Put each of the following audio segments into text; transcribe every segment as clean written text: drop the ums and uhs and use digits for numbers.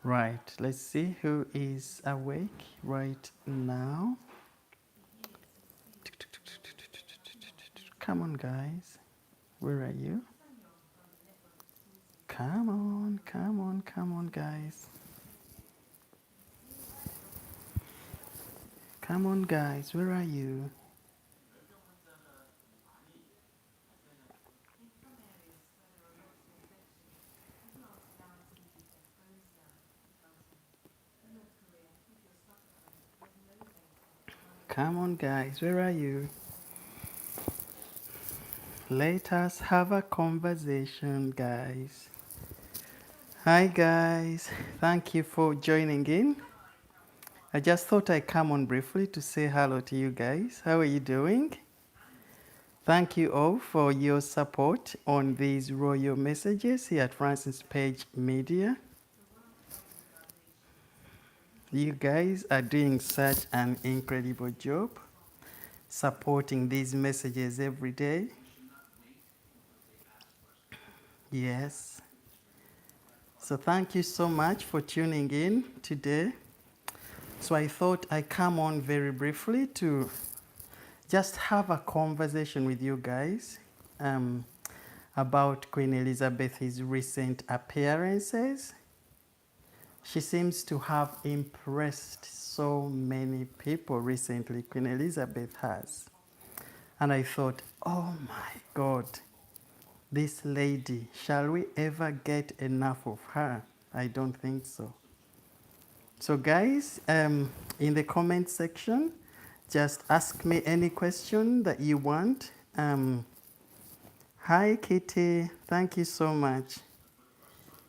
Right, let's see who is awake right now. Come on, guys. Where are you? Come on, come on, come on, guys. Come on, guys. Where are you? Come on, guys. Where are you? Let us have a conversation, guys. Hi, guys. Thank you for joining in. I just thought I'd come on briefly to say hello to you guys. How are you doing? Thank you all for your support on these royal messages here at Francis Page Media. You guys are doing such an incredible job supporting these messages every day. Yes. So thank you so much for tuning in today. So I thought I'd come on very briefly to just have a conversation with you guys about Queen Elizabeth's recent appearances. She seems to have impressed so many people recently, Queen Elizabeth has. And I thought, oh my God, this lady, shall we ever get enough of her? I don't think so. So guys, in the comment section, just ask me any question that you want. Hi Kitty, thank you so much.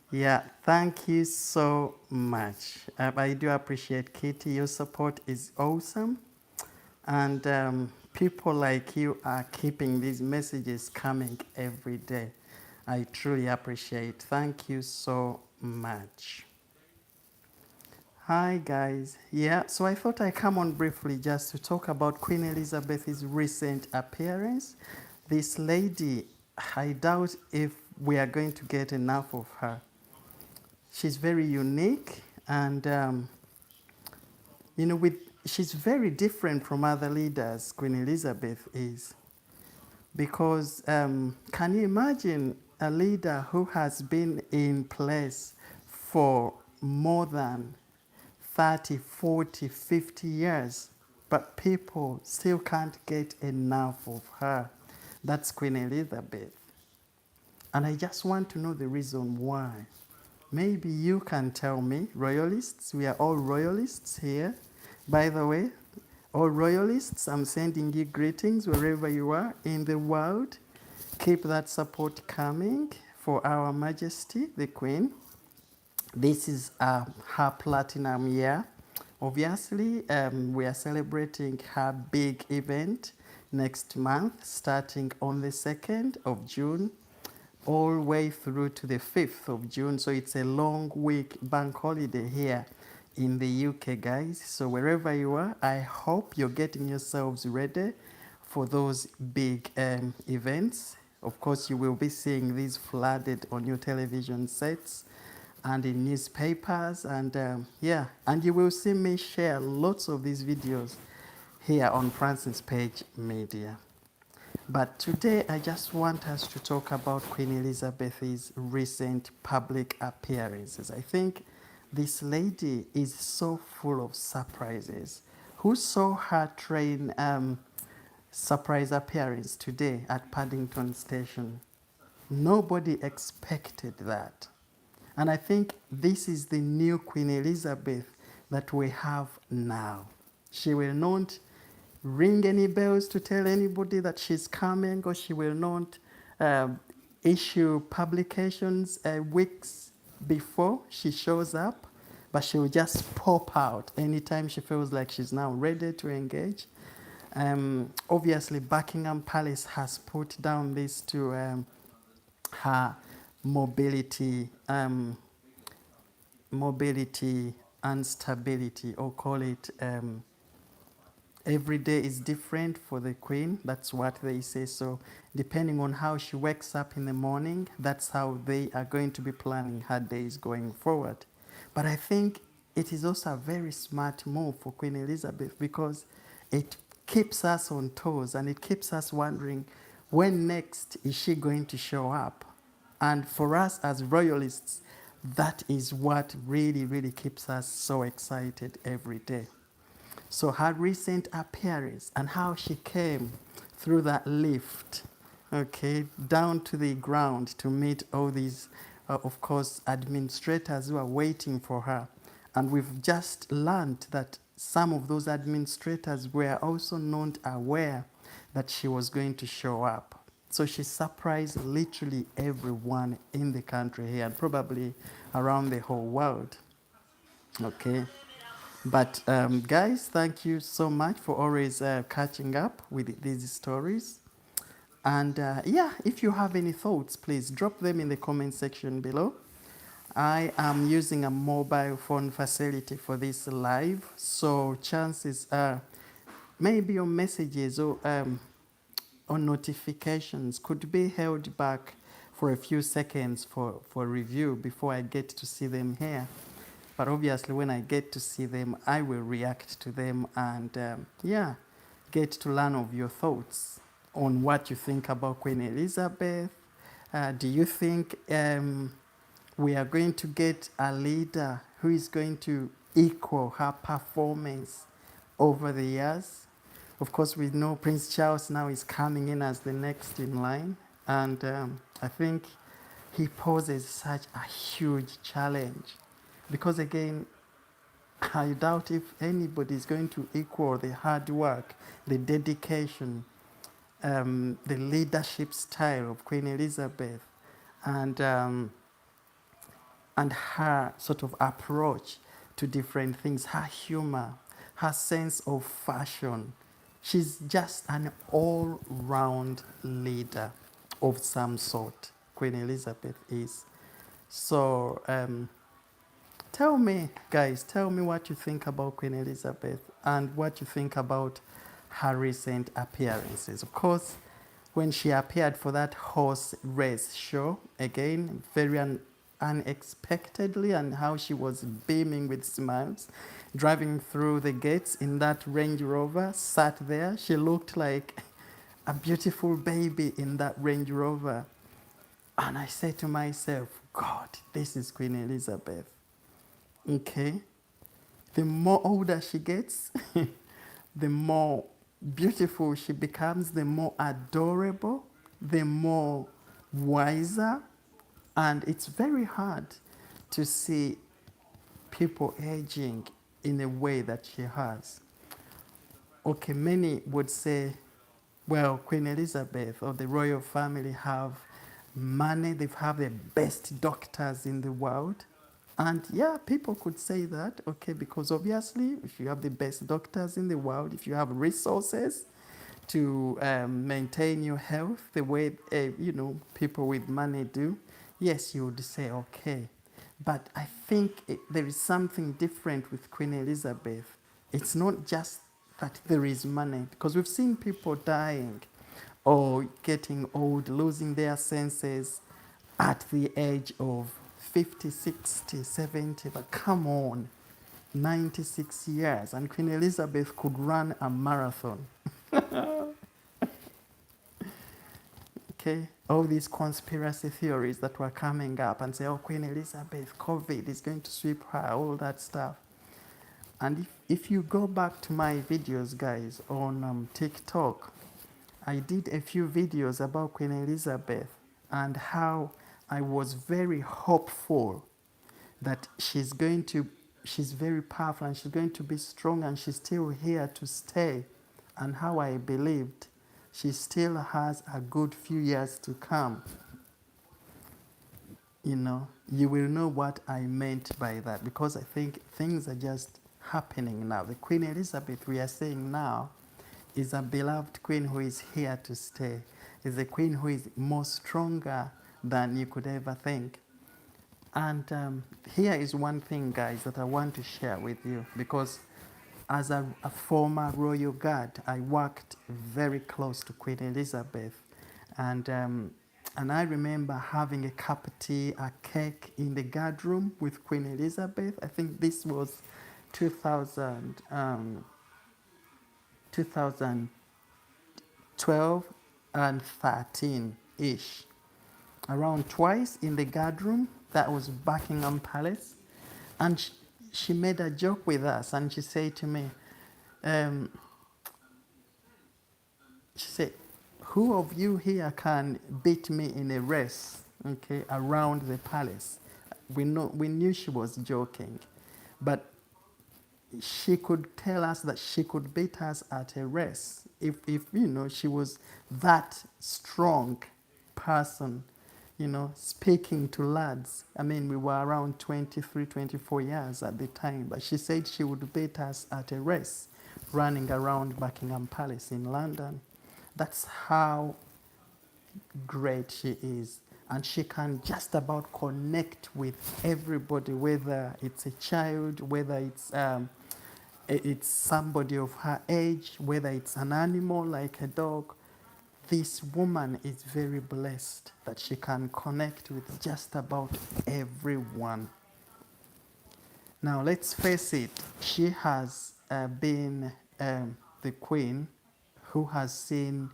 Yeah, thank you so much. I do appreciate Kitty. Your support is awesome. And people like you are keeping these messages coming every day. I truly appreciate. Thank you so much. Hi guys. Yeah, so I thought I'd come on briefly just to talk about Queen Elizabeth's recent appearance. This lady, I doubt if we are going to get enough of her. She's very unique and she's very different from other leaders, Queen Elizabeth is. Because can you imagine a leader who has been in place for more than 30, 40, 50 years, but people still can't get enough of her? That's Queen Elizabeth. And I just want to know the reason why. Maybe you can tell me, royalists. We are all royalists here. By the way, all royalists, I'm sending you greetings wherever you are in the world. Keep that support coming for our Majesty, the Queen. This is her platinum year. Obviously, we are celebrating her big event next month, starting on the 2nd of June, all the way through to the 5th of June. So it's a long week bank holiday here in the UK, guys. So wherever you are, I hope you're getting yourselves ready for those big events. Of course, you will be seeing these flooded on your television sets and in newspapers, and and you will see me share lots of these videos here on Francis Page Media. But today I just want us to talk about Queen Elizabeth's recent public appearances. I think this lady is so full of surprises. Who saw her train surprise appearance today at Paddington Station? Nobody expected that. And I think this is the new Queen Elizabeth that we have now. She will not ring any bells to tell anybody that she's coming, or she will not issue publications weeks before she shows up, but she will just pop out anytime she feels like she's now ready to engage. Obviously, Buckingham Palace has put down this to her mobility and stability, or call it every day is different for the Queen. That's what they say. So depending on how she wakes up in the morning, that's how they are going to be planning her days going forward. But I think it is also a very smart move for Queen Elizabeth because it keeps us on toes and it keeps us wondering when next is she going to show up? And for us as royalists, that is what really, really keeps us so excited every day. So her recent appearance and how she came through that lift, okay, down to the ground to meet all these, of course, administrators who are waiting for her. And we've just learned that some of those administrators were also not aware that she was going to show up. So she surprised literally everyone in the country here and probably around the whole world. Okay. But guys, thank you so much for always catching up with these stories. And yeah, if you have any thoughts, please drop them in the comment section below. I am using a mobile phone facility for this live, so chances are maybe your messages or notifications could be held back for a few seconds for review before I get to see them here. But obviously, when I get to see them, I will react to them and, yeah, get to learn of your thoughts on what you think about Queen Elizabeth. Do you think we are going to get a leader who is going to equal her performance over the years? Of course, we know Prince Charles now is coming in as the next in line, and I think he poses such a huge challenge because, again, I doubt if anybody is going to equal the hard work, the dedication, the leadership style of Queen Elizabeth, and and her sort of approach to different things, her humor, her sense of fashion. She's just an all-round leader of some sort. Queen Elizabeth is. So tell me, guys, tell me what you think about Queen Elizabeth and what you think about her recent appearances. Of course, when she appeared for that horse race show, again, very unexpectedly, and how she was beaming with smiles, driving through the gates in that Range Rover, sat there. She looked like a beautiful baby in that Range Rover. And I said to myself, God, this is Queen Elizabeth. Okay. The more older she gets, the more beautiful she becomes, the more adorable, the more wiser. And it's very hard to see people aging in a way that she has. Okay, many would say, well, Queen Elizabeth or the royal family have money, they have the best doctors in the world. And yeah, people could say that, okay, because obviously, if you have the best doctors in the world, if you have resources to maintain your health the way, people with money do, yes, you would say, okay. But I think there is something different with Queen Elizabeth. It's not just that there is money, because we've seen people dying or getting old, losing their senses at the age of 50, 60, 70, but come on, 96 years, and Queen Elizabeth could run a marathon. Okay, all these conspiracy theories that were coming up and say, oh, Queen Elizabeth, COVID is going to sweep her, all that stuff. And if you go back to my videos, guys, on TikTok, I did a few videos about Queen Elizabeth and how I was very hopeful that she's very powerful and she's going to be strong and she's still here to stay. And how I believed she still has a good few years to come. You will know what I meant by that, because I think things are just happening now. The Queen Elizabeth we are seeing now is a beloved queen who is here to stay. Is a queen who is more stronger than you could ever think. And here is one thing, guys, that I want to share with you, because as a former royal guard, I worked very close to Queen Elizabeth. And And I remember having a cup of tea, a cake in the guard room with Queen Elizabeth. I think this was 2000, 2012 and 13-ish. Around twice in the guard room, that was Buckingham Palace. And she made a joke with us and she said to me, um, she said, who of you here can beat me in a race, okay, around the palace? We knew she was joking, but she could tell us that she could beat us at a race if she was that strong person, speaking to lads. I mean, we were around 23, 24 years at the time, but she said she would beat us at a race running around Buckingham Palace in London. That's how great she is. And she can just about connect with everybody, whether it's a child, whether it's somebody of her age, whether it's an animal like a dog. This woman is very blessed that she can connect with just about everyone. Now, let's face it, she has been the queen who has seen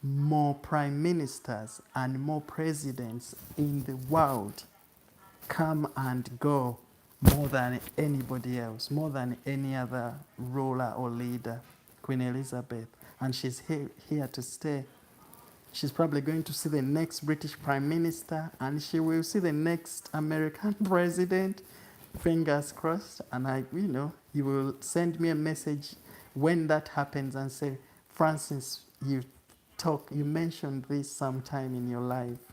more prime ministers and more presidents in the world come and go more than anybody else, more than any other ruler or leader, Queen Elizabeth. And she's here to stay. She's probably going to see the next British Prime Minister and she will see the next American president. Fingers crossed. And you will send me a message when that happens and say, Francis, you mentioned this sometime in your life.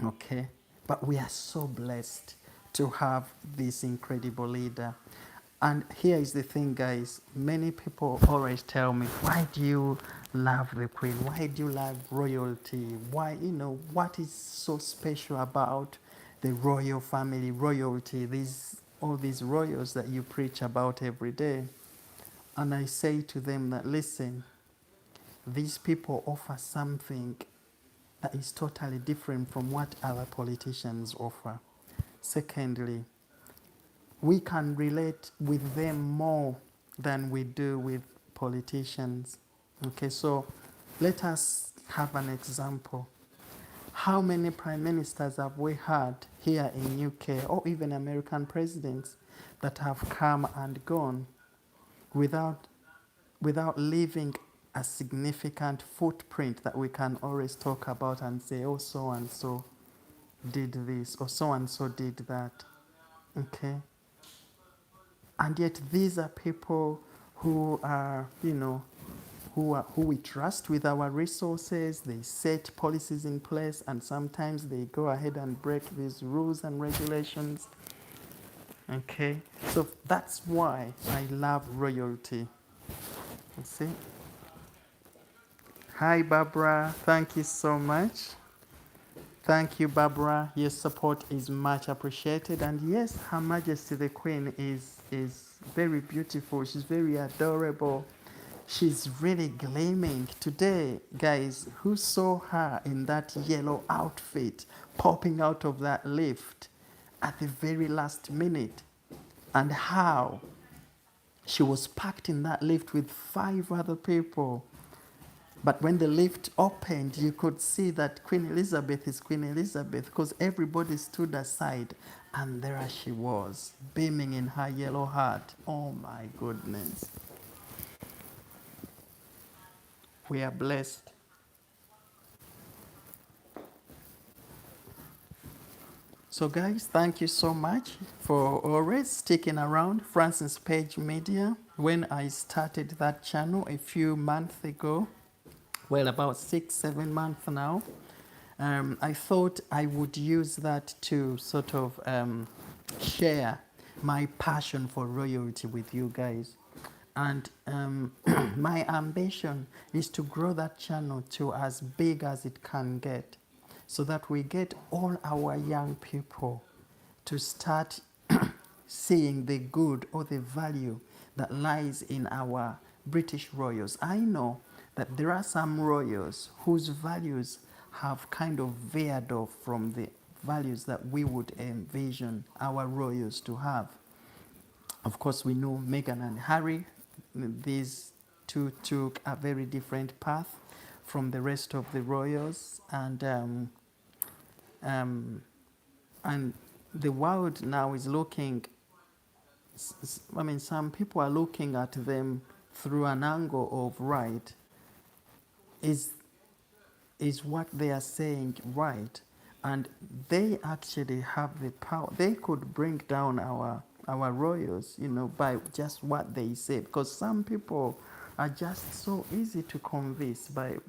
Okay? But we are so blessed to have this incredible leader. And here is the thing, guys. Many people always tell me, why do you love the Queen? Why do you love royalty? Why, what is so special about the royal family, royalty, all these royals that you preach about every day? And I say to them that, listen, these people offer something that is totally different from what other politicians offer. Secondly, we can relate with them more than we do with politicians. Okay, so let us have an example. How many prime ministers have we had here in UK or even American presidents that have come and gone without leaving a significant footprint that we can always talk about and say, oh, so and so did this or so and so did that. Okay? And yet these are people who are, who we trust with our resources. They set policies in place and sometimes they go ahead and break these rules and regulations. Okay? So that's why I love royalty. You see? Hi, Barbara. Thank you so much. Thank you, Barbara. Your support is much appreciated. And yes, Her Majesty the Queen is very beautiful. She's very adorable. She's really gleaming. Today, guys, who saw her in that yellow outfit popping out of that lift at the very last minute? And how she was packed in that lift with 5 other people. But when the lift opened, you could see that Queen Elizabeth is Queen Elizabeth because everybody stood aside and there she was, beaming in her yellow hat. Oh my goodness. We are blessed. So guys, thank you so much for always sticking around Francis Page Media. When I started that channel a few months ago, well, about 6-7 months now, I thought I would use that to sort of share my passion for royalty with you guys. And my ambition is to grow that channel to as big as it can get so that we get all our young people to start seeing the good or the value that lies in our British royals. I know that there are some royals whose values have kind of veered off from the values that we would envision our royals to have. Of course, we know Meghan and Harry, these two took a very different path from the rest of the royals, um, and the world now is looking. I mean, some people are looking at them through an angle of right. Is what they are saying right? And they actually have the power. They could bring down our royals, by just what they say. Because some people are just so easy to convince by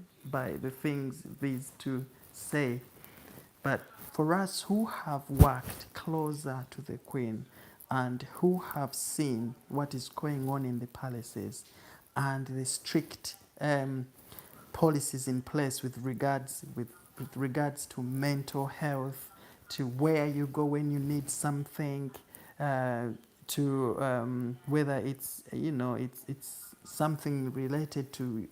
the things these two say. But for us who have worked closer to the Queen and who have seen what is going on in the palaces and the strict policies in place with regards to mental health, to where you go when you need something, to whether it's something related to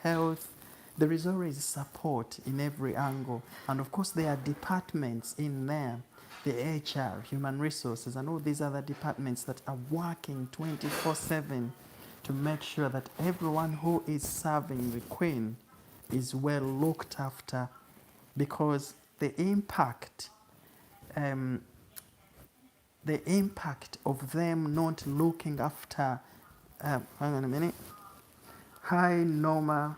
health. There is always support in every angle, and of course there are departments in there, the HR, human resources, and all these other departments that are working 24/7 to make sure that everyone who is serving the Queen is well looked after, because um, the impact of them not looking after. Hang on a minute. Hi Norma,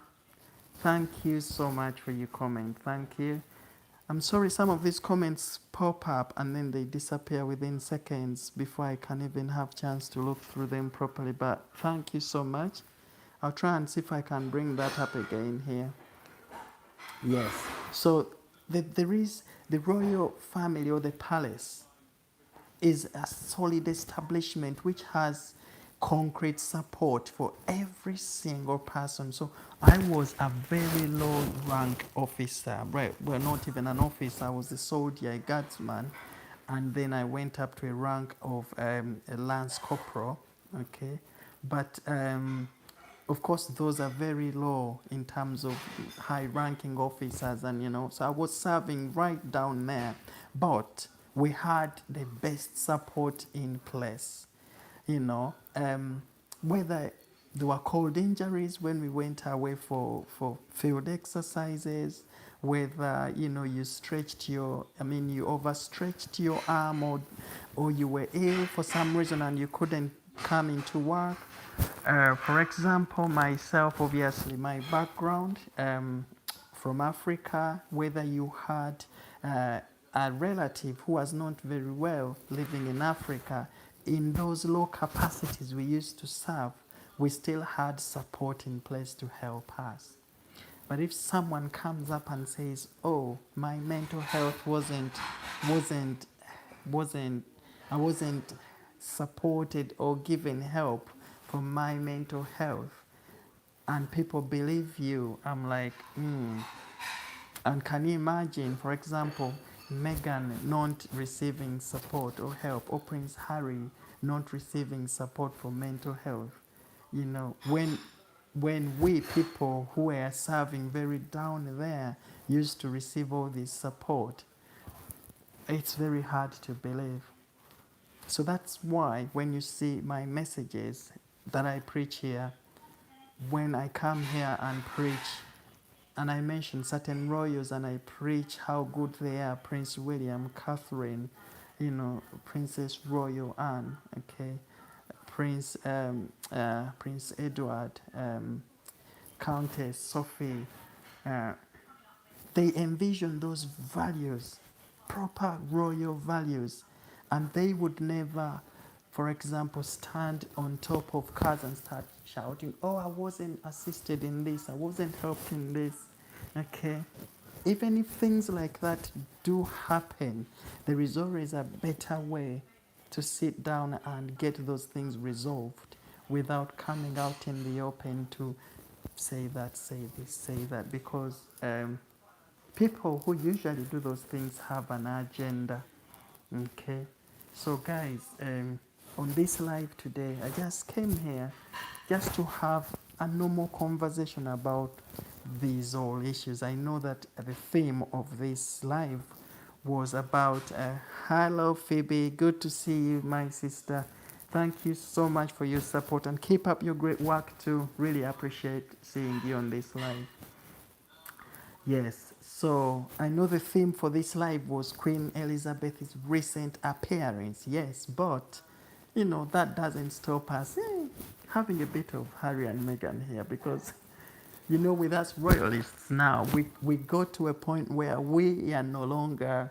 thank you so much for your comment. Thank you. I'm sorry, some of these comments pop up and then they disappear within seconds before I can even have chance to look through them properly. But thank you so much. I'll try and see if I can bring that up again here. Yes. So there is the royal family or the palace is a solid establishment which has concrete support for every single person. So I was a very low rank officer, right? Well, not even an officer, I was a soldier, a guardsman. And then I went up to a rank of a lance corporal, okay? But of course, those are very low in terms of high-ranking officers, and so I was serving right down there. But we had the best support in place, whether there were cold injuries when we went away for field exercises, whether you overstretched your arm, or you were ill for some reason and you couldn't come into work. For example, myself, obviously, my background from Africa, whether you had a relative who was not very well living in Africa, in those low capacities we used to serve, we still had support in place to help us. But if someone comes up and says, "Oh, my mental health wasn't, I wasn't supported or given help for my mental health," and people believe you, I'm like, And can you imagine, for example, Meghan not receiving support or help, or Prince Harry not receiving support for mental health? When we people who are serving very down there used to receive all this support, it's very hard to believe. So that's why when you see my messages that I preach here, when I come here and preach, and I mention certain royals and I preach how good they are, Prince William, Catherine, Princess Royal Anne, okay, Prince Edward, Countess Sophie, they envision those values, proper royal values, and they would never, for example, stand on top of cars and start shouting, "Oh, I wasn't assisted in this, I wasn't helped in this," okay? Even if things like that do happen, there is always a better way to sit down and get those things resolved without coming out in the open to say that, say this, say that, because people who usually do those things have an agenda. Okay, so guys, on this live today, I just came here just to have a normal conversation about these all issues. I know that the theme of this live was about hello Phoebe, good to see you, my sister. Thank you so much for your support and keep up your great work too. Really appreciate seeing you on this live. Yes, so I know the theme for this live was Queen Elizabeth's recent appearance. Yes, but you know that doesn't stop us having a bit of Harry and Meghan here because you know with us royalists now we go to a point where we are no longer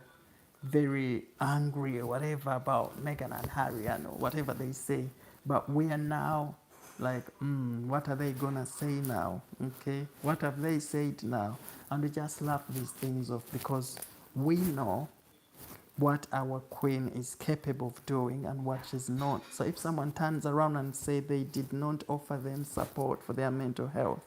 very angry or whatever about Meghan and Harry and whatever they say, but we are now like, what are they gonna say now? Okay, what have they said now? And we just laugh these things off because we know what our queen is capable of doing and what she's not. So if someone turns around and say they did not offer them support for their mental health,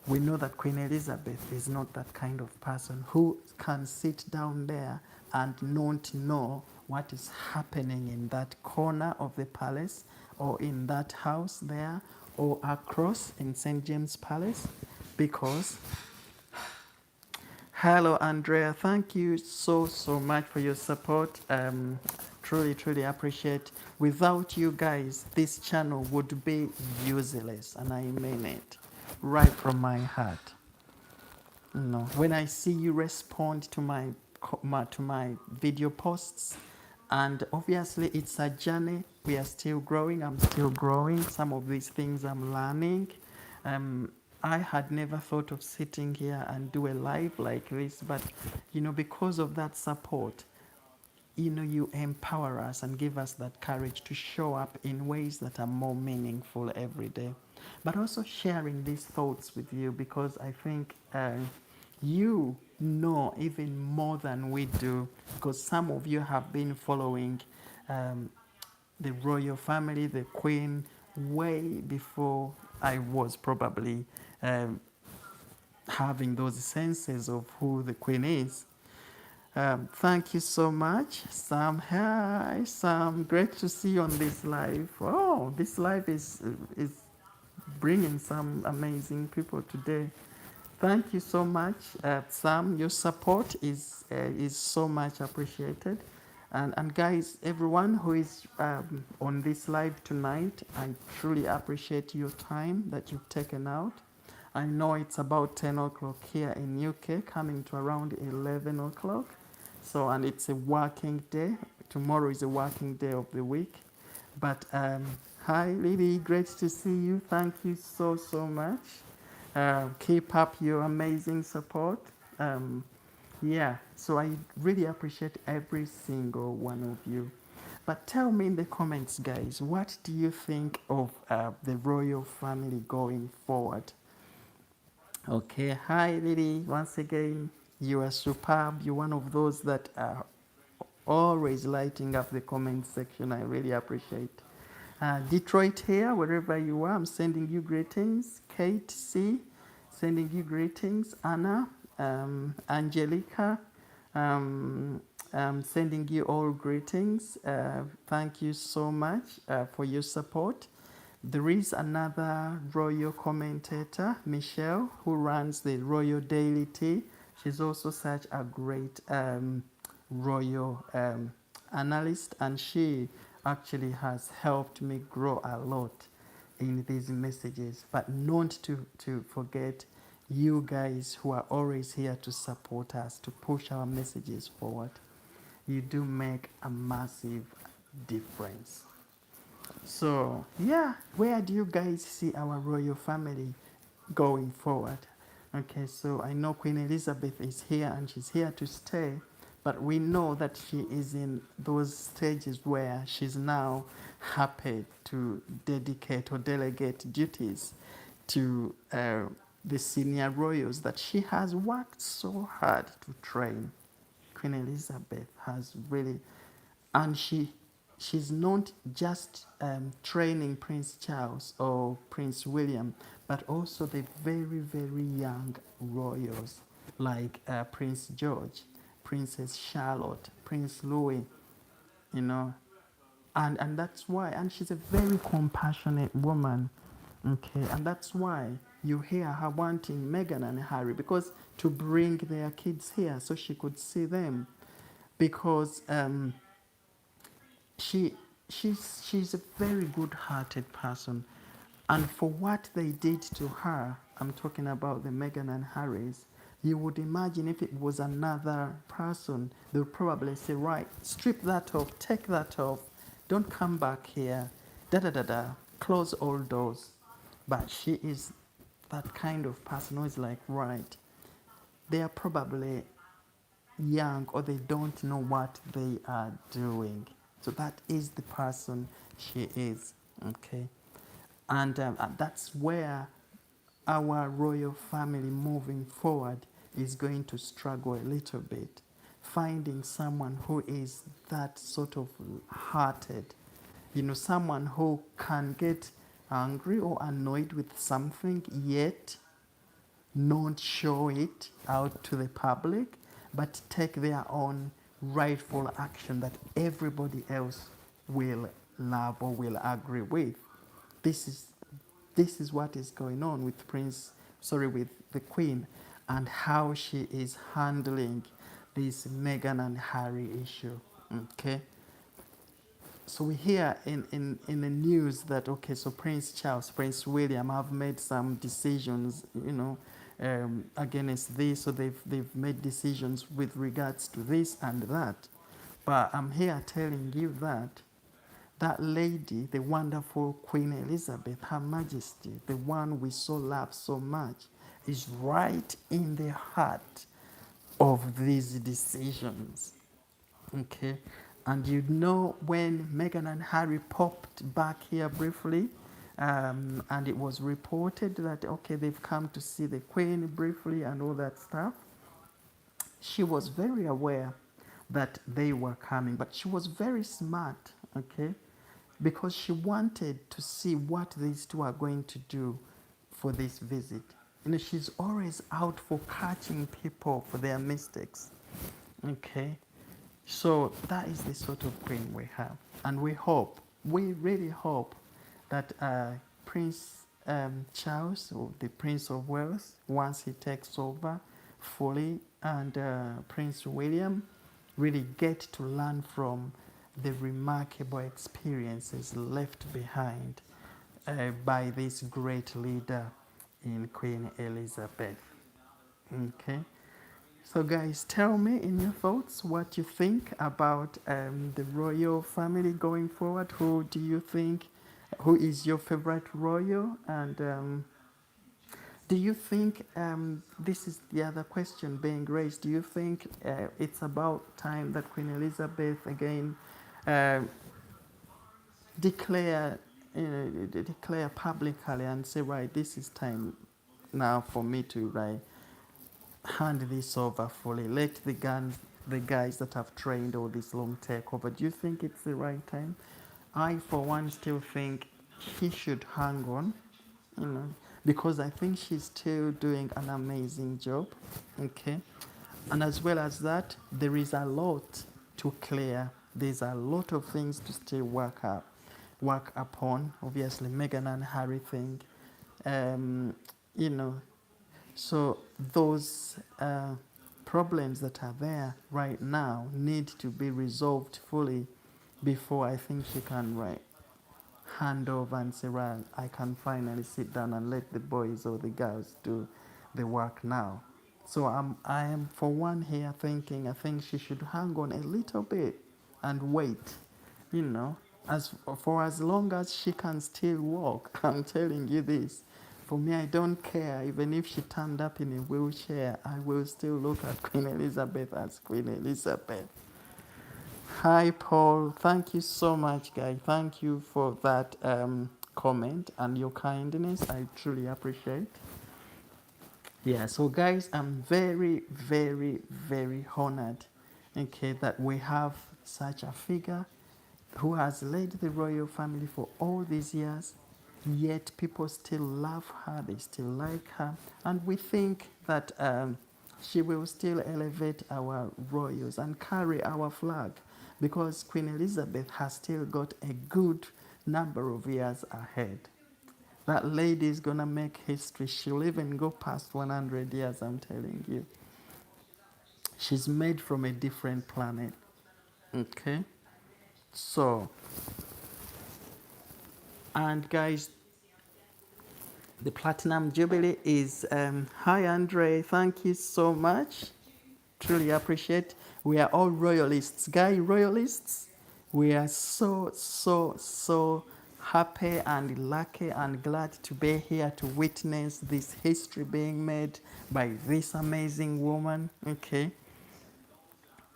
we know that Queen Elizabeth is not that kind of person who can sit down there and not know what is happening in that corner of the palace or in that house there or across in St. James Palace because hello Andrea, thank you so much for your support. Truly appreciate. Without you guys, this channel would be useless, and I mean it right from my heart. No, when I see you respond to my video posts, and obviously it's a journey. We are still growing. I'm still growing. Some of these things I'm learning. I had never thought of sitting here and do a live like this, but you know, because of that support, you know, you empower us and give us that courage to show up in ways that are more meaningful every day. But also sharing these thoughts with you because I think you know even more than we do because some of you have been following the royal family, the queen, way before I was probably having those senses of who the queen is. Thank you so much, Sam. Hi, Sam. Great to see you on this live. Oh, this live is bringing some amazing people today. Thank you so much, Sam. Your support is so much appreciated. And guys, everyone who is on this live tonight, I truly appreciate your time that you've taken out. I know it's about 10 o'clock here in UK, coming to around 11 o'clock. So, and it's a working day. Tomorrow is a working day of the week. But hi, Lily. Great to see you. Thank you so much. Keep up your amazing support. Yeah, so I really appreciate every single one of you. But tell me in the comments, guys, what do you think of the royal family going forward? Okay, hi Lily. Once again, you are superb. You're one of those that are always lighting up the comment section. I really appreciate. Detroit here, wherever you are, I'm sending you greetings. Kate C, sending you greetings. Anna, Angelica, sending you all greetings. Thank you so much for your support. There is another royal commentator, Michelle, who runs the Royal Daily Tea. She's also such a great royal analyst, and she actually has helped me grow a lot in these messages. But not to forget you guys who are always here to support us, to push our messages forward. You do make a massive difference. So, yeah, where do you guys see our royal family going forward? Okay, so I know Queen Elizabeth is here and she's here to stay, but we know that she is in those stages where she's now happy to dedicate or delegate duties to the senior royals that she has worked so hard to train. Queen Elizabeth has really, and she's not just training Prince Charles or Prince William, but also the very young royals like Prince George, Princess Charlotte, Prince Louis, you know, and that's why, and she's a very compassionate woman, okay, and that's why You hear her wanting Meghan and Harry because to bring their kids here so she could see them, because she she's a very good-hearted person, and for what they did to her, I'm talking about the Meghan and Harrys. You would imagine if it was another person, they would probably say, right, strip that off, take that off, don't come back here, da da da da, close all doors. But she is that kind of person who is like, right, they are probably young or they don't know what they are doing. So that is the person she is, okay? And that's where our royal family moving forward is going to struggle a little bit. Finding someone who is that sort of hearted, someone who can get angry or annoyed with something yet not show it out to the public, but take their own rightful action that everybody else will love or will agree with. This is this is what is going on with with the Queen, and how she is handling this Meghan and Harry issue. Okay. So we hear in the news that, okay, so Prince Charles, Prince William have made some decisions, against this, so they've made decisions with regards to this and that. But I'm here telling you that that lady, the wonderful Queen Elizabeth, Her Majesty, the one we so love so much, is right in the heart of these decisions. Okay. And when Meghan and Harry popped back here briefly, and it was reported that, okay, they've come to see the Queen briefly and all that stuff, she was very aware that they were coming, but she was very smart, okay, because she wanted to see what these two are going to do for this visit. She's always out for catching people for their mistakes, okay. So that is the sort of queen we have. And we really hope that Prince Charles, or the Prince of Wales, once he takes over fully, and Prince William really get to learn from the remarkable experiences left behind by this great leader in Queen Elizabeth. Okay. So guys, tell me in your thoughts what you think about the royal family going forward. Who is your favorite royal? And do you think, this is the other question being raised, do you think it's about time that Queen Elizabeth again uh, declare, declare publicly and say, right, this is time now for me to, right, hand this over fully. Let the guys that have trained all this long take over. Do you think it's the right time? I, for one, still think he should hang on, you know, because I think she's still doing an amazing job. Okay. And as well as that, there is a lot to clear. There's a lot of things to still work upon. Obviously, Meghan and Harry thing. You know, so those problems that are there right now need to be resolved fully before I think she can hand over and say, right, I can finally sit down and let the boys or the girls do the work now. So I am for one here thinking I think she should hang on a little bit and wait, as for as long as she can still walk. I'm telling you this. For me, I don't care. Even if she turned up in a wheelchair, I will still look at Queen Elizabeth as Queen Elizabeth. Hi, Paul. Thank you so much, guy. Thank you for that comment and your kindness. I truly appreciate. Yeah, so guys, I'm very, very, very honored, okay, that we have such a figure who has led the royal family for all these years, yet people still love her, they still like her, and we think that she will still elevate our royals and carry our flag, because Queen Elizabeth has still got a good number of years ahead. That lady is gonna make history. She'll even go past 100 years, I'm telling you. She's made from a different planet. Okay? So, and guys, the Platinum Jubilee is, hi Andre, thank you so much. Truly appreciate. We are all royalists. Guy, royalists, we are so happy and lucky and glad to be here to witness this history being made by this amazing woman. Okay.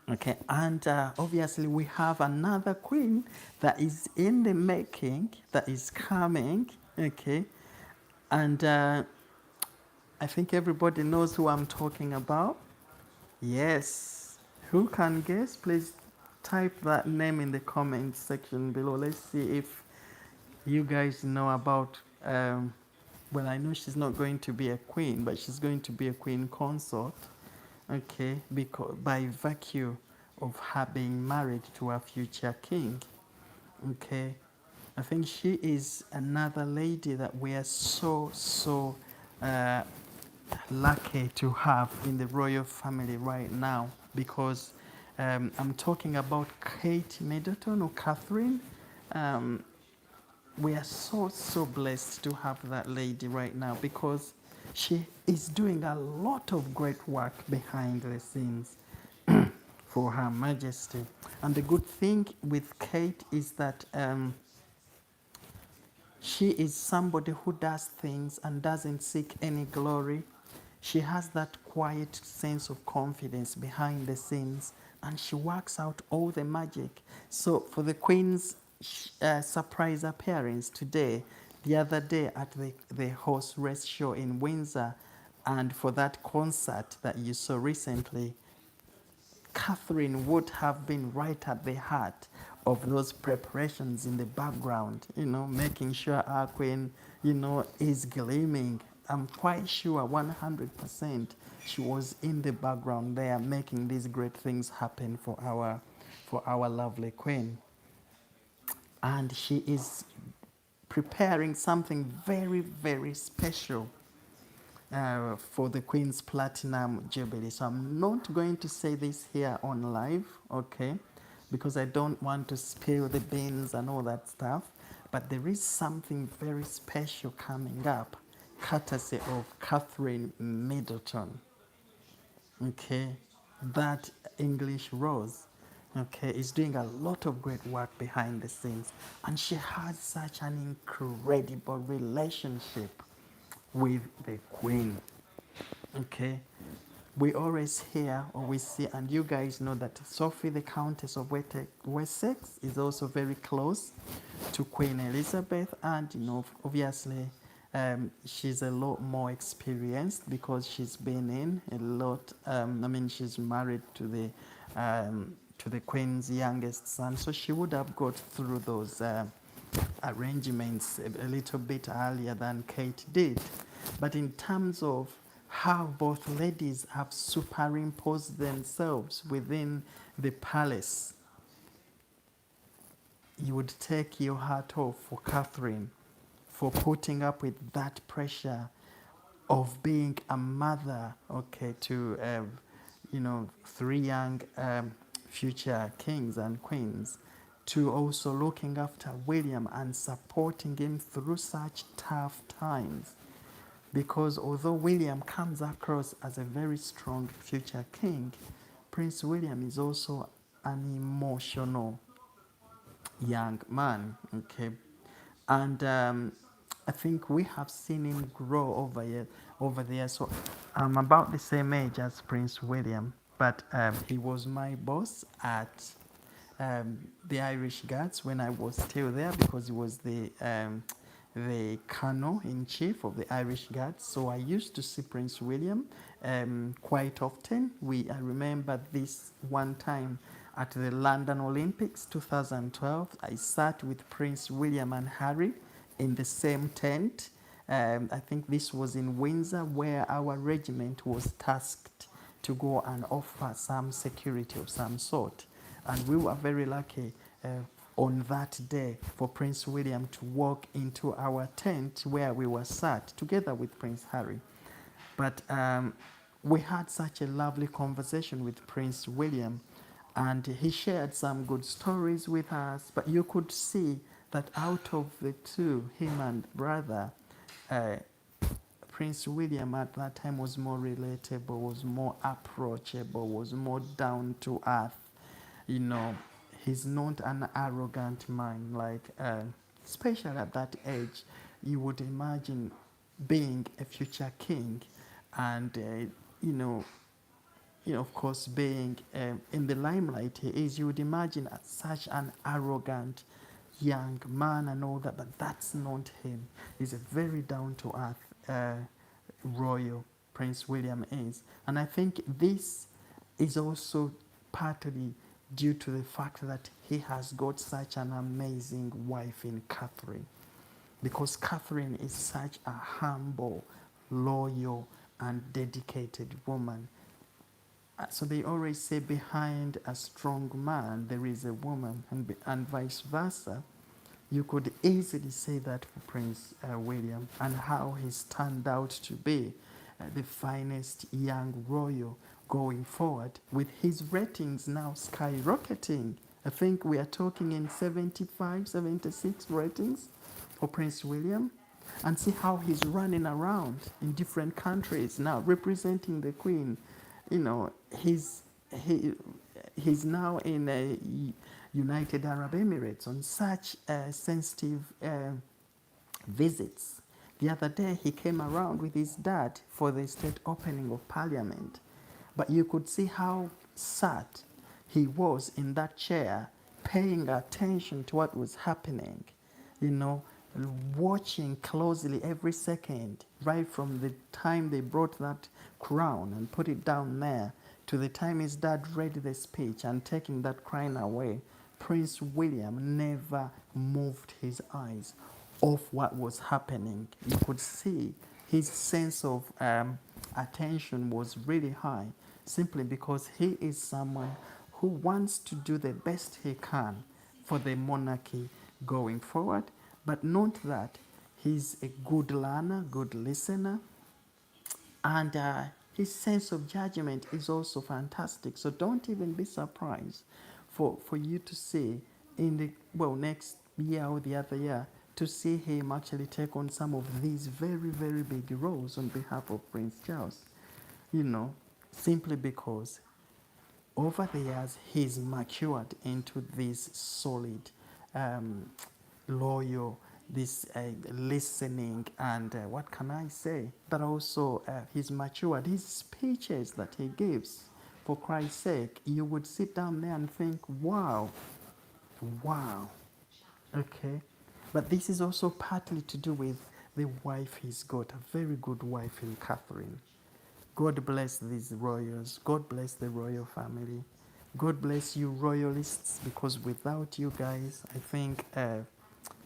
Okay, and obviously we have another queen that is in the making, that is coming. Okay, and I think everybody knows who I'm talking about. Yes. Who can guess? Please type that name in the comment section below. Let's see if you guys know about. Well, I know she's not going to be a queen, but she's going to be a queen consort. Okay, because by virtue of her being married to a future king. Okay, I think she is another lady that we are so uh, lucky to have in the royal family right now, because I'm talking about Kate Middleton or Catherine. Um, we are so blessed to have that lady right now, because she is doing a lot of great work behind the scenes for Her Majesty. And the good thing with Kate is that she is somebody who does things and doesn't seek any glory. She has that quiet sense of confidence behind the scenes, and she works out all the magic. So for the Queen's surprise appearance today, the other day at the horse race show in Windsor, and for that concert that you saw recently, Catherine would have been right at the heart of those preparations in the background, making sure our queen, is gleaming. I'm quite sure 100% she was in the background there making these great things happen for our lovely queen. And she is preparing something very special for the Queen's Platinum Jubilee. So I'm not going to say this here on live, okay, because I don't want to spill the beans and all that stuff. But there is something very special coming up, courtesy of Catherine Middleton, okay, that English rose, okay, is doing a lot of great work behind the scenes. And she has such an incredible relationship with the Queen. Okay, we always hear or we see, and you guys know that Sophie, the Countess of Wessex, is also very close to Queen Elizabeth, and obviously, she's a lot more experienced because she's been in a lot. She's married to the Queen's youngest son, so she would have got through those arrangements a little bit earlier than Kate did. But in terms of how both ladies have superimposed themselves within the palace, you would take your hat off for Catherine for putting up with that pressure of being a mother, okay, to three young future kings and queens, to also looking after William and supporting him through such tough times. Because although William comes across as a very strong future king, Prince William is also an emotional young man, okay? And I think we have seen him grow over there. So I'm about the same age as Prince William, but he was my boss at the Irish Guards when I was still there, because he was the colonel in chief of the Irish Guards. So I used to see Prince William quite often. I remember this one time at the London Olympics 2012. I sat with Prince William and Harry in the same tent. I think this was in Windsor, where our regiment was tasked to go and offer some security of some sort. And we were very lucky on that day for Prince William to walk into our tent where we were sat together with Prince Harry. But we had such a lovely conversation with Prince William, and he shared some good stories with us. But you could see that out of the two, him and brother, uh, Prince William at that time was more relatable, was more approachable, was more down to earth. You know, he's not an arrogant man, like, especially at that age, you would imagine being a future king and, you know, of course, being in the limelight he is, you would imagine such an arrogant young man and all that, but that's not him. He's a very down-to-earth royal, Prince William is. And I think this is also partly due to the fact that he has got such an amazing wife in Catherine. Because Catherine is such a humble, loyal, and dedicated woman. So they always say behind a strong man there is a woman, and vice versa. You could easily say that for Prince William and how he's turned out to be the finest young royal going forward, with his ratings now skyrocketing. I think we are talking in 75, 76 ratings for Prince William. And see how he's running around in different countries now representing the Queen. You know, he, he's now in United Arab Emirates on such sensitive visits. The other day he came around with his dad for the state opening of Parliament. But you could see how sat he was in that chair, paying attention to what was happening, you know, watching closely every second, right from the time they brought that crown and put it down there to the time his dad read the speech and taking that crown away. Prince William never moved his eyes off what was happening. You could see his sense of attention was really high, simply because he is someone who wants to do the best he can for the monarchy going forward. But note that he's a good learner, good listener, and his sense of judgment is also fantastic. So don't even be surprised for you to see in the, well, next year or the other year, to see him actually take on some of these very, very big roles on behalf of Prince Charles. You know, simply because over the years he's matured into this solid, loyal, this listening, and what can I say? That also he's matured. His speeches that he gives, for Christ's sake, you would sit down there and think, wow, wow, okay. But this is also partly to do with the wife he's got, a very good wife in Catherine. God bless these royals. God bless the royal family. God bless you royalists, because without you guys, I think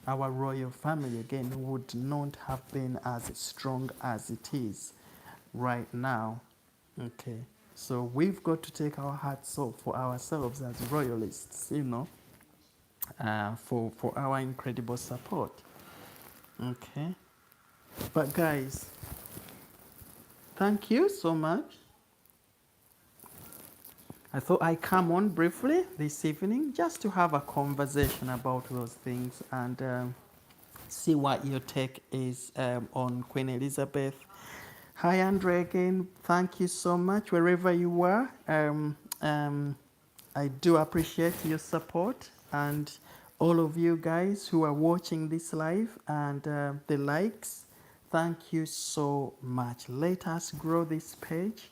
our royal family again would not have been as strong as it is right now. Okay, so we've got to take our hats off for ourselves as royalists, you know, for our incredible support. Okay, but guys, thank you so much. I thought I'd come on briefly this evening just to have a conversation about those things and see what your take is on Queen Elizabeth. Hi, Andre, again. Thank you so much wherever you are. I do appreciate your support, and all of you guys who are watching this live and the likes. Thank you so much. Let us grow this page.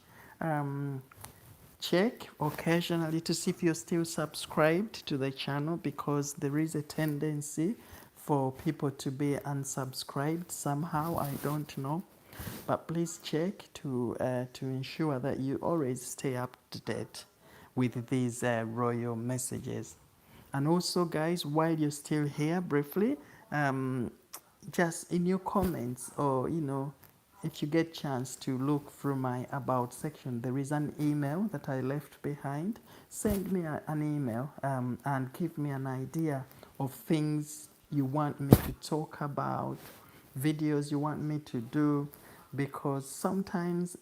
Check occasionally to see if you're still subscribed to the channel, because there is a tendency for people to be unsubscribed somehow. I don't know, but please check to ensure that you always stay up to date with these royal messages. And also, guys, while you're still here, briefly, just in your comments, or you know, if you get chance to look through my about section, there is an email that I left behind. Send me an email and give me an idea of things you want me to talk about, videos you want me to do, because sometimes,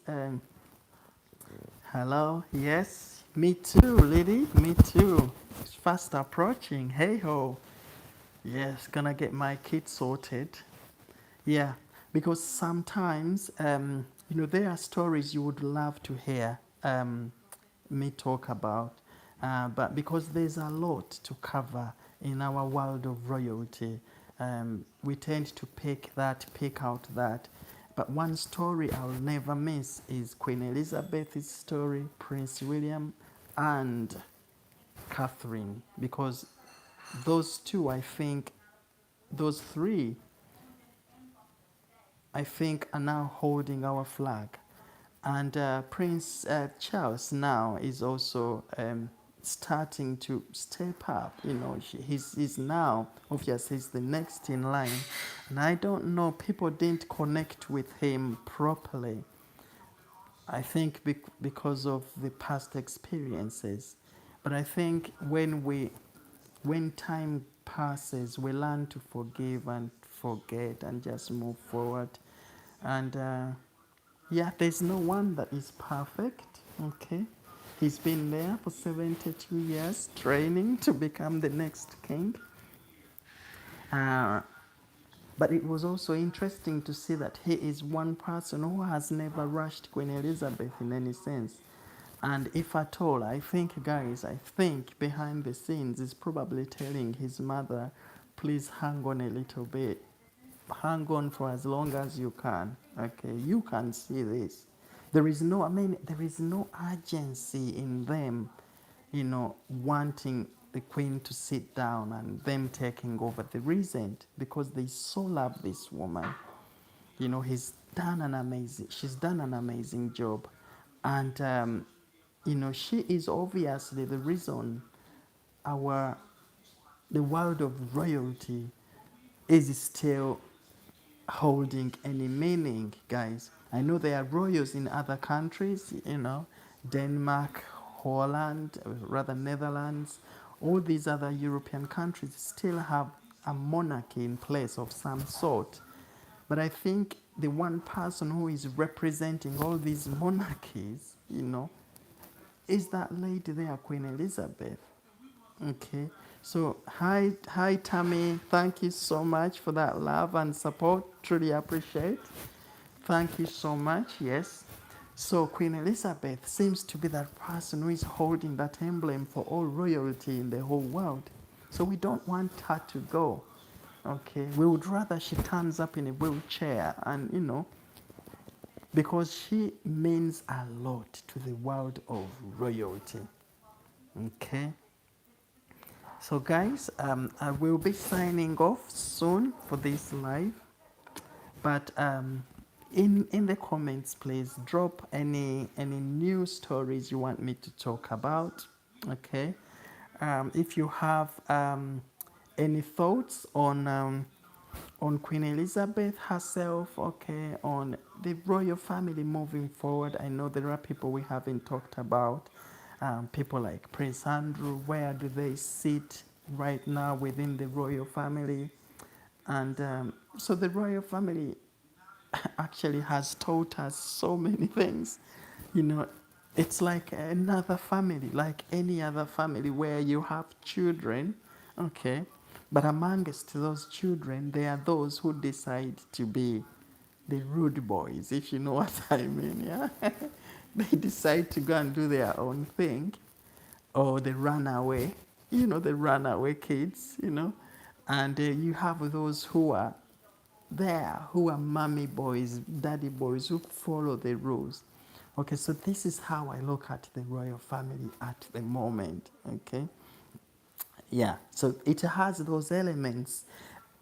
hello, yes, me too, lady, me too. It's fast approaching, hey ho. Yes, gonna get my kids sorted. Yeah, because sometimes, there are stories you would love to hear me talk about, but because there's a lot to cover in our world of royalty, we tend to pick out that. But one story I'll never miss is Queen Elizabeth's story, Prince William, and Catherine, because those two, I think, those three I think, are now holding our flag. And Prince Charles now is also starting to step up. He's now, obviously, he's the next in line. And I don't know, people didn't connect with him properly. I think because of the past experiences. But I think when time passes, we learn to forgive and forget and just move forward. And yeah, there's no one that is perfect. Okay. He's been there for 72 years training to become the next king. Uh, but it was also interesting to see that he is one person who has never rushed Queen Elizabeth in any sense. And if at all, I think, guys, I think behind the scenes is probably telling his mother, please hang on a little bit. Hang on for as long as you can. Okay, you can see this. There is no urgency in them, wanting the queen to sit down and them taking over. There isn't, because they so love this woman. She's done an amazing job. And, she is obviously the reason our, the world of royalty is still holding any meaning, guys. I know there are royals in other countries, Denmark, Holland, rather Netherlands, all these other European countries still have a monarchy in place of some sort. But I think the one person who is representing all these monarchies, is that lady there, Queen Elizabeth. Okay. So hi Tammy. Thank you so much for that love and support. Truly appreciate. Thank you so much. Yes. So Queen Elizabeth seems to be that person who is holding that emblem for all royalty in the whole world. So we don't want her to go. Okay. We would rather she turns up in a wheelchair and because she means a lot to the world of royalty. Okay. So guys, I will be signing off soon for this live, but in the comments, please drop any new stories you want me to talk about. Okay, if you have any thoughts on Queen Elizabeth herself, okay, on the royal family moving forward. I know there are people we haven't talked about. People like Prince Andrew, where do they sit right now within the royal family? And so the royal family actually has taught us so many things. You know, it's like another family, like any other family where you have children, okay, but amongst those children, there are those who decide to be the rude boys, if you know what I mean, yeah? They decide to go and do their own thing, or they run away, the runaway kids, and you have those who are there, who are mommy boys, daddy boys, who follow the rules. Okay, so this is how I look at the royal family at the moment, okay? Yeah, so it has those elements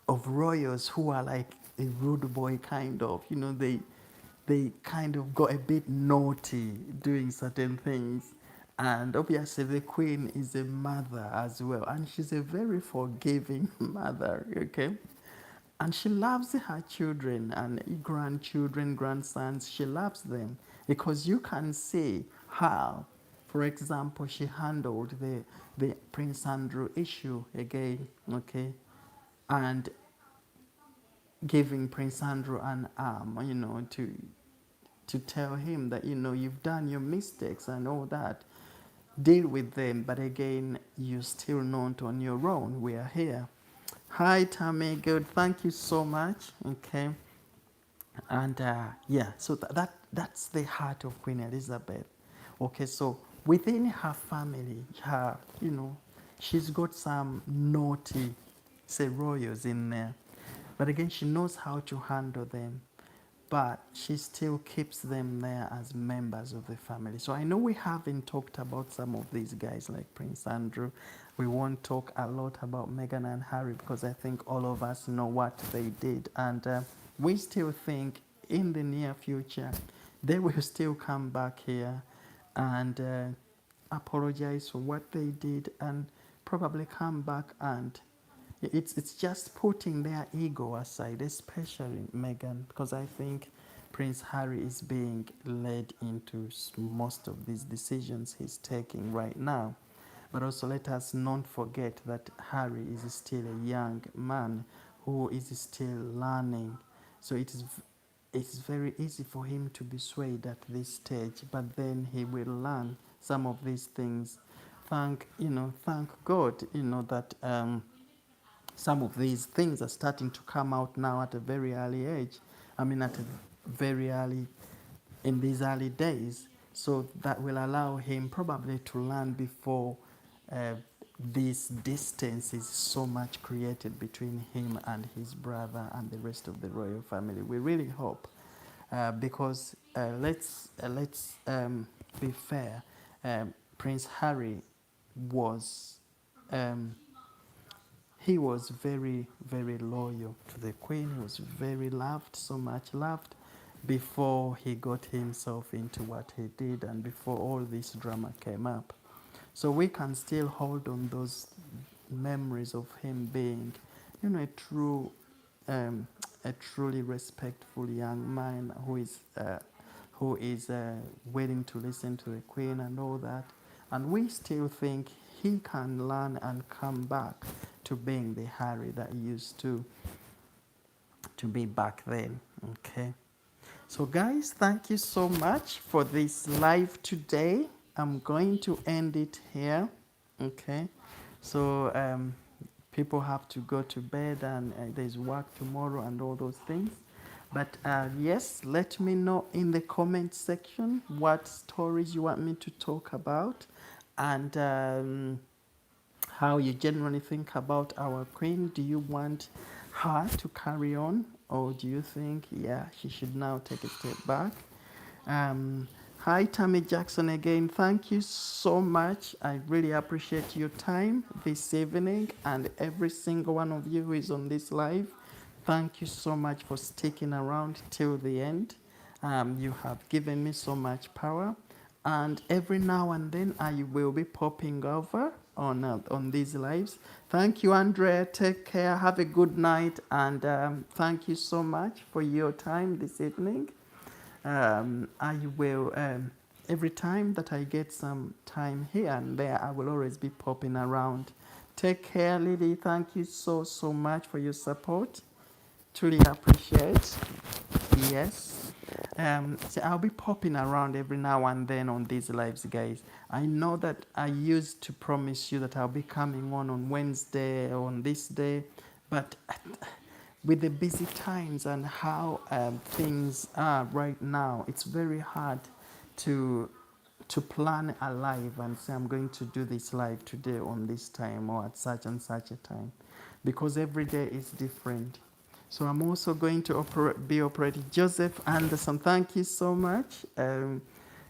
of royals who are like a rude boy kind of, they kind of got a bit naughty doing certain things. And obviously the queen is a mother as well, and she's a very forgiving mother, okay? And she loves her children and grandchildren, grandsons. She loves them because you can see how For example, she handled the Prince Andrew issue again, okay, and giving Prince Andrew an arm, to tell him that, you've done your mistakes and all that. Deal with them, but again, you're still not on your own. We are here. Hi, Tammy. Good. Thank you so much. Okay. And yeah, so that's the heart of Queen Elizabeth. Okay, so within her family, she's got some naughty, say, royals in there. But again, she knows how to handle them. But she still keeps them there as members of the family. So I know we haven't talked about some of these guys like Prince Andrew. We won't talk a lot about Meghan and Harry because I think all of us know what they did. And we still think in the near future they will still come back here and apologize for what they did and probably come back, and it's just putting their ego aside, especially Meghan, because I think Prince Harry is being led into most of these decisions he's taking right now. But also let us not forget that Harry is still a young man who is still learning. So it's very easy for him to be swayed at this stage, but then he will learn some of these things. Thank God, that some of these things are starting to come out now at a very early age. I mean, at a very early, in these early days. So that will allow him probably to learn before this distance is so much created between him and his brother and the rest of the royal family. We really hope, because let's be fair. Prince Harry was. He was very, very loyal to the Queen. He was very loved, so much loved, before he got himself into what he did and before all this drama came up. So we can still hold on those memories of him being, a um, a truly respectful young man who is willing to listen to the Queen and all that. And we still think he can learn and come back to being the Harry that he used to be back then. Okay. So guys, thank you so much for this live today. I'm going to end it here. Okay. So people have to go to bed and there's work tomorrow and all those things. But yes, let me know in the comment section what stories you want me to talk about, and how you generally think about our queen. Do you want her to carry on, or do you think, yeah, she should now take a step back? Um, Hi, Tammy Jackson again. Thank you so much. I really appreciate your time this evening, and every single one of you who is on this live. Thank you so much for sticking around till the end. You have given me so much power, and every now and then I will be popping over on these lives. Thank you, Andrea. Take care. Have a good night, and thank you so much for your time this evening. I will, every time that I get some time here and there, I will always be popping around. Take care, Lily. Thank you so, so much for your support. Truly appreciate. Yes. So I'll be popping around every now and then on these lives, guys. I know that I used to promise you that I'll be coming on Wednesday or on this day, but with the busy times and how things are right now, it's very hard to plan a live and say I'm going to do this live today on this time or at such and such a time, because every day is different. So I'm also going to be operating. Joseph Anderson, thank you so much.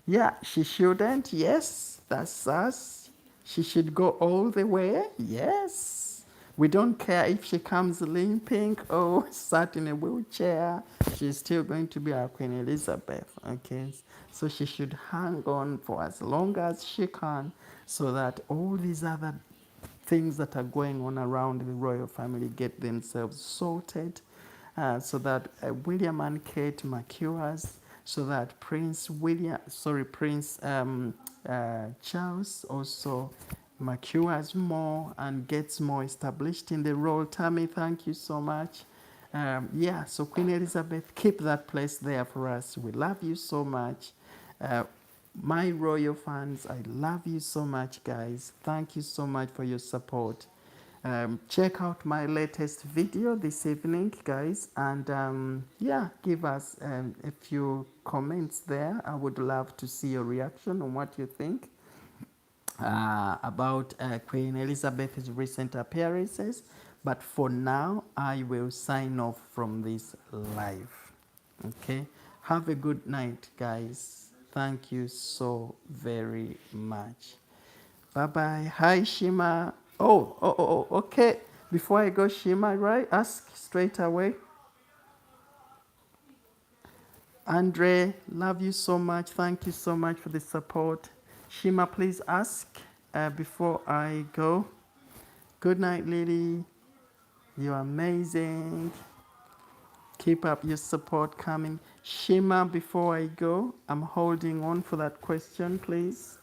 Yeah, she shouldn't. Yes, that's us. She should go all the way. Yes. We don't care if she comes limping or sat in a wheelchair. She's still going to be our Queen Elizabeth. Okay. So she should hang on for as long as she can, so that all these other things that are going on around the royal family get themselves sorted, so that William and Kate matures, so that Prince Charles also matures more and gets more established in the role. Tammy, thank you so much. Yeah, so Queen Elizabeth, keep that place there for us. We love you so much. My royal fans, I love you so much, guys. Thank you so much for your support. Check out my latest video this evening, guys, and yeah, give us a few comments there. I would love to see your reaction on what you think about Queen Elizabeth's recent appearances. But for now, I will sign off from this live. Okay, have a good night, guys. Thank you so very much. Bye bye. Hi, Shima. Okay. Before I go, Shima, right? Ask straight away. Andre, love you so much. Thank you so much for the support. Shima, please ask before I go. Good night, Lily. You're amazing. Keep up your support coming. Shima, before I go, I'm holding on for that question, please.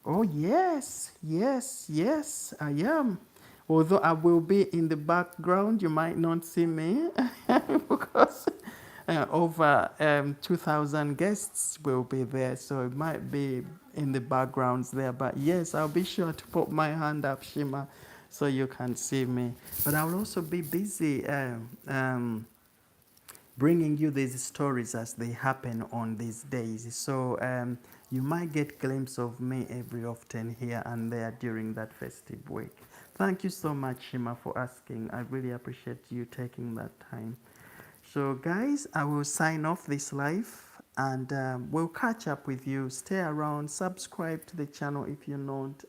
Oh, yes, yes, yes, I am. Although I will be in the background, you might not see me because over 2,000 guests will be there, so it might be in the backgrounds there. But yes, I'll be sure to put my hand up, Shima, so you can see me. But I will also be busy bringing you these stories as they happen on these days. So you might get glimpse of me every often here and there during that festive week. Thank you so much, Shima, for asking. I really appreciate you taking that time. So guys, I will sign off this live and we'll catch up with you. Stay around, subscribe to the channel if you're not.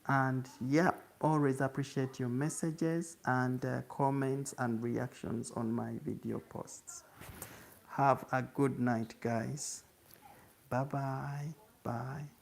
And yeah, always appreciate your messages and comments and reactions on my video posts. Have a good night, guys. Bye-bye. Bye.